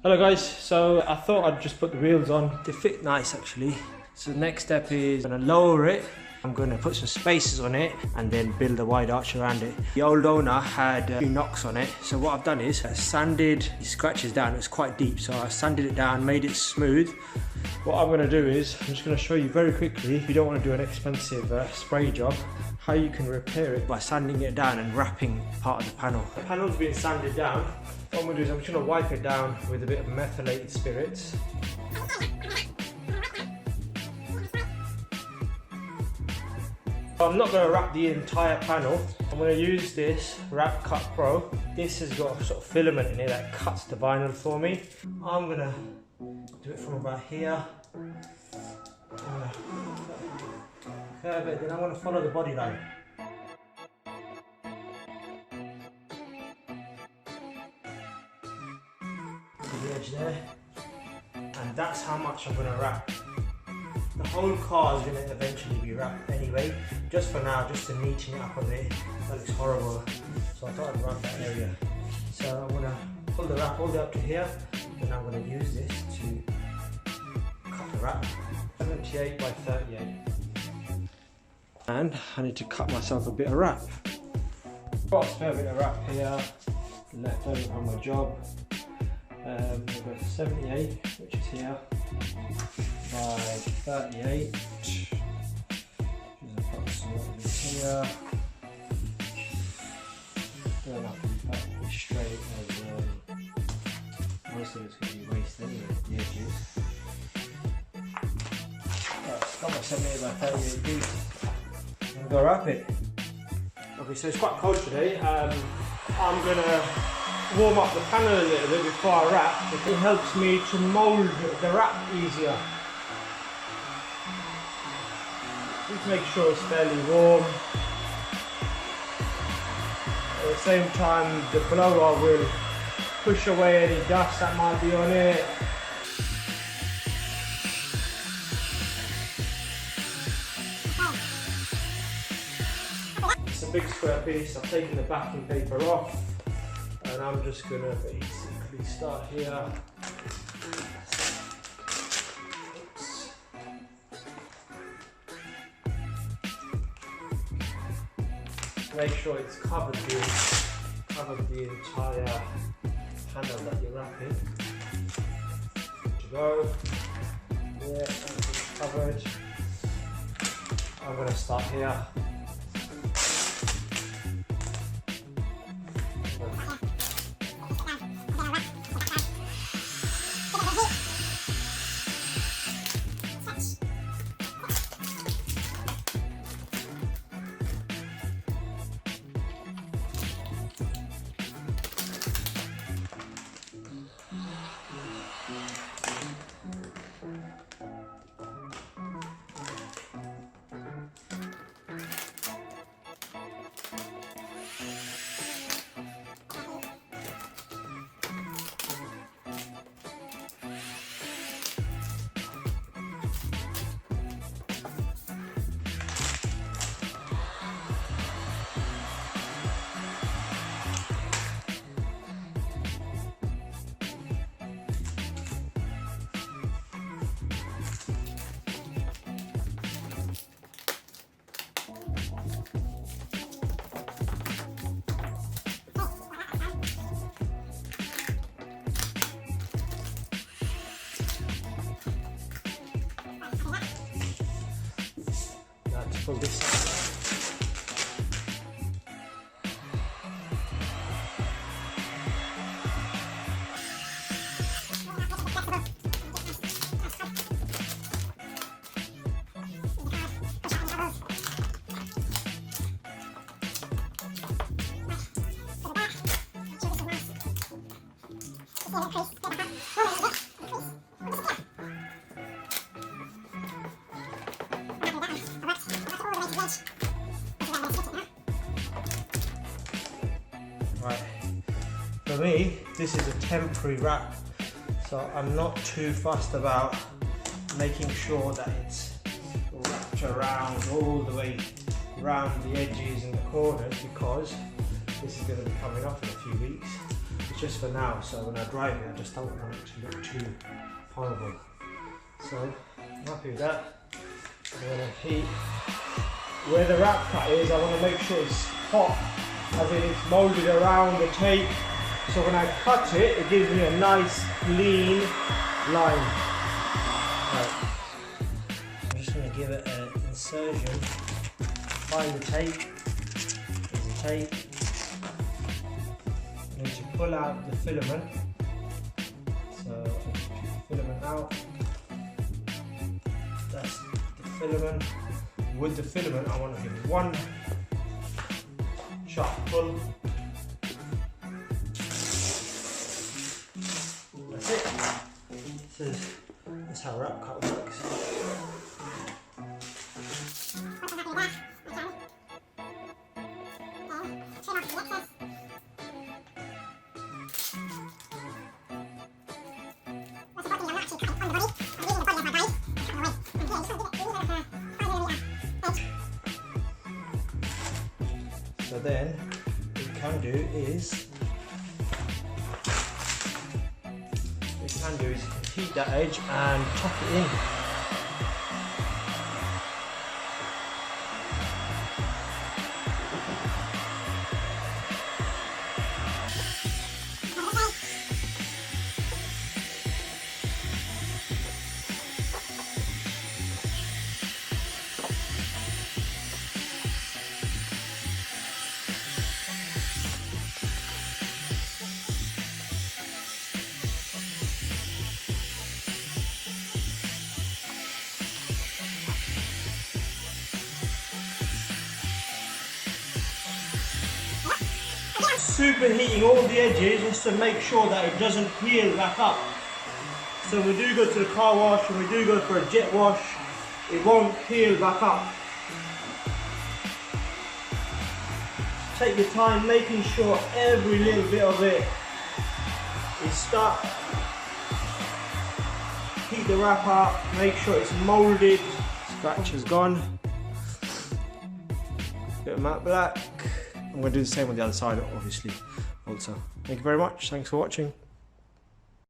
Hello guys, so I thought I'd just put the wheels on. They fit nice actually. So the next step is I'm going to lower it. I'm going to put some spaces on it and then build a wide arch around it. The old owner had a few knocks on it, so what I've done is I sanded the scratches down. It's quite deep, so I sanded it down, made it smooth. What I'm going to do is I'm just going to show you very quickly, if you don't want to do an expensive spray job, how you can repair it by sanding it down and wrapping part of the panel. The panel's been sanded down. What I'm going to do is I'm just going to wipe it down with a bit of methylated spirits. I'm not going to wrap the entire panel. I'm going to use this Wrap Cut Pro. This has got a sort of filament in it that cuts the vinyl for me. I'm going to do it from about here. Curve it, then I want to follow the body line. To the edge there. And that's how much I'm going to wrap. The whole car is going to eventually be wrapped anyway. Just for now, just to neaten it up a bit. That looks horrible. So I thought I'd wrap that area. So I'm going to pull the wrap all the way up to here. Then I'm going to use this to cut the wrap. 78 by 38. And I need to cut myself a bit of wrap. Got a spare bit of wrap here, left over from my job. We've got 78, which is here, by 38, which is approximately here. Don't have to be perfectly straight as most of it's going to be wasted anyway at the edges. Right, got my 78 by 38 piece. I'm going to wrap it. Okay, so it's quite cold today. I'm going to warm up the panel a little bit before I wrap. It helps me to mould the wrap easier. Just make sure it's fairly warm. At the same time, the blower will push away any dust that might be on it. It's a big square piece. I've taken the backing paper off. And I'm just going to basically start here. Oops. Make sure it's covered the entire panel that you're wrapping. Good to go. Yeah, everything's covered. I'm going to start here. Pull this out. Right, for me, this is a temporary wrap, so I'm not too fussed about making sure that it's wrapped around all the way around the edges and the corners because this is going to be coming off in a few weeks. It's just for now, so when I drive it I just don't want it to look too horrible. So I'm happy with that. I'm going to heat. Where the wrap cut is, I want to make sure it's hot, as in it's moulded around the tape. So when I cut it, it gives me a nice clean line. Right. I'm just going to give it an insertion. Find the tape. There's the tape. I need to pull out the filament. So I take the filament out. That's the filament. With the filament, I want to give it one sharp pull. That's it. So that's how wrap cut works. So then, what you can do is, heat that edge and tuck it in. Superheating all the edges just to make sure that it doesn't peel back up. So when we do go to the car wash and we do go for a jet wash, it won't peel back up. Take your time making sure every little bit of it is stuck. Heat the wrap up, make sure it's moulded. Scratch is gone. Bit of matte black. I'm going to do the same on the other side, obviously, also. Thank you very much. Thanks for watching.